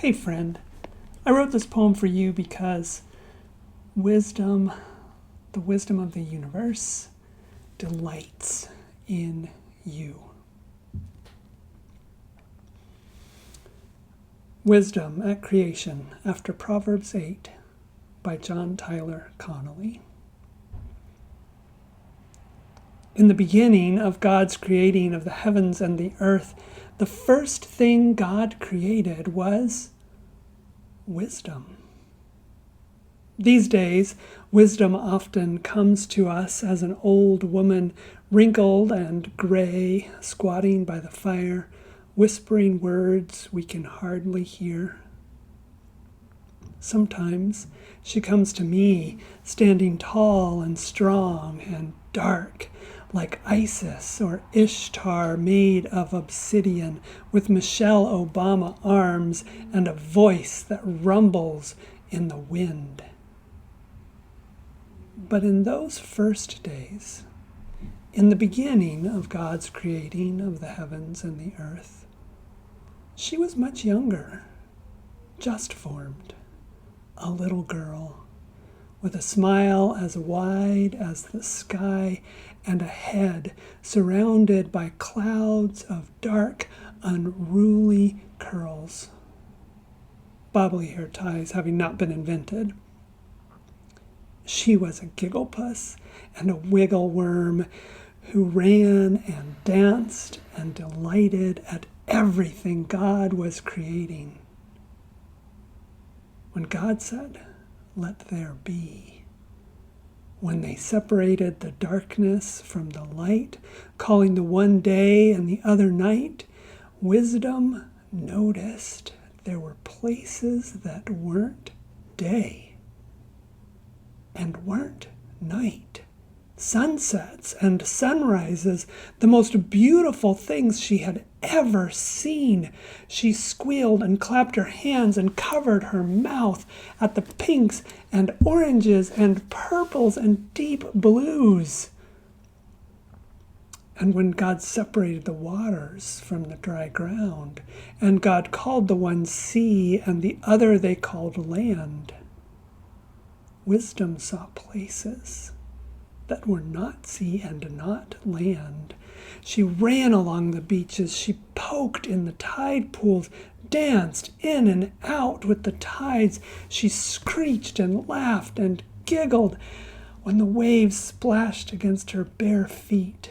Hey friend, I wrote this poem for you because wisdom, the wisdom of the universe, delights in you. Wisdom at Creation, after Proverbs 8, by John Tyler Connoley. In the beginning of God's creating of the heavens and the earth, the first thing God created was wisdom. These days, wisdom often comes to us as an old woman, wrinkled and gray, squatting by the fire, whispering words we can hardly hear. Sometimes she comes to me, standing tall and strong and dark, like Isis or Ishtar made of obsidian, with Michelle Obama arms and a voice that rumbles in the wind. But in those first days, in the beginning of God's creating of the heavens and the earth, she was much younger, just formed, a little girl, with a smile as wide as the sky and a head surrounded by clouds of dark, unruly curls. Bobbly hair ties having not been invented. She was a giggle puss and a wiggle worm who ran and danced and delighted at everything God was creating. When God said, "Let there be," when they separated the darkness from the light, calling the one day and the other night, wisdom noticed there were places that weren't day and weren't night. Sunsets and sunrises, the most beautiful things she had ever seen. She squealed and clapped her hands and covered her mouth at the pinks and oranges and purples and deep blues. And when God separated the waters from the dry ground, and God called the one sea and the other they called land, wisdom saw places that were not sea and not land. She ran along the beaches, she poked in the tide pools, danced in and out with the tides. She screeched and laughed and giggled when the waves splashed against her bare feet.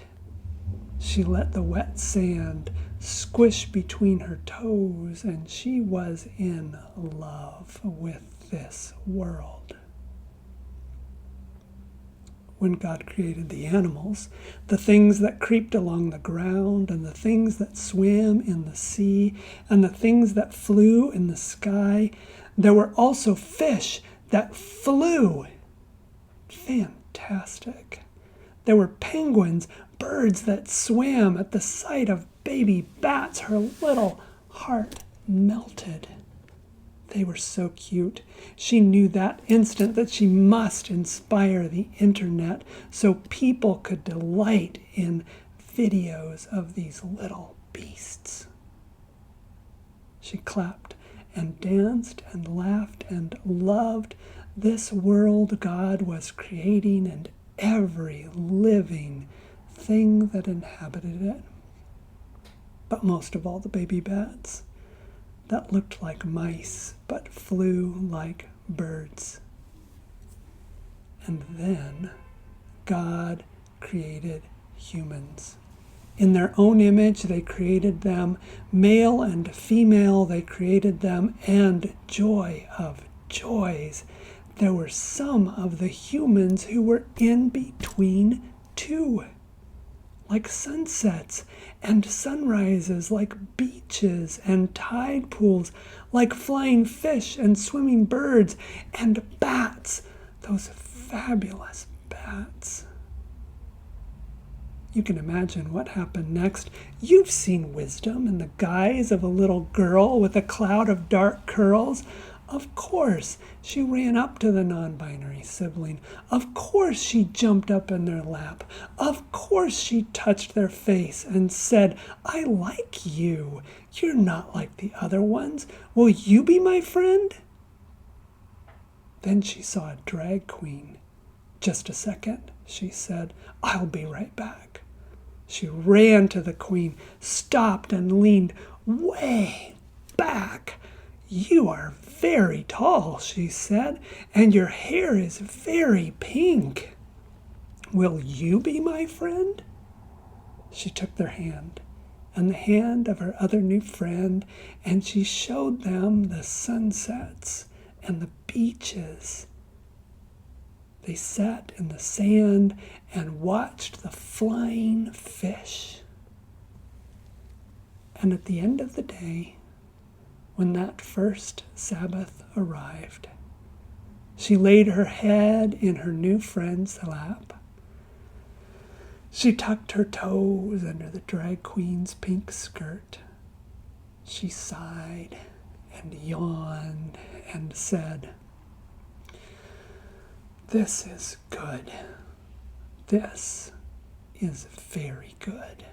She let the wet sand squish between her toes, and she was in love with this world. When God created the animals, the things that creeped along the ground, and the things that swam in the sea, and the things that flew in the sky, there were also fish that flew. Fantastic. There were penguins, birds that swam. At the sight of baby bats, her little heart melted. They were so cute. She knew that instant that she must inspire the internet so people could delight in videos of these little beasts. She clapped and danced and laughed and loved this world God was creating and every living thing that inhabited it. But most of all, the baby bats that looked like mice but flew like birds. And then God created humans. In their own image, they created them. Male and female, they created them. And joy of joys, there were some of the humans who were in between too. Like sunsets and sunrises, like beaches and tide pools, like flying fish and swimming birds and bats, those fabulous bats. You can imagine what happened next. You've seen wisdom in the guise of a little girl with a cloud of dark curls, Of course, she ran up to the non-binary sibling. Of course, she jumped up in their lap. Of course, she touched their face and said, I like you. You're not like the other ones. Will you be my friend? Then she saw a drag queen. Just a second, she said. I'll be right back. She ran to the queen, stopped and leaned way back. You are very tall, she said, and your hair is very pink. Will you be my friend? She took their hand and the hand of her other new friend, and she showed them the sunsets and the beaches. They sat in the sand and watched the flying fish. And at the end of the day, when that first Sabbath arrived, she laid her head in her new friend's lap. She tucked her toes under the drag queen's pink skirt. She sighed and yawned and said, This is good. This is very good.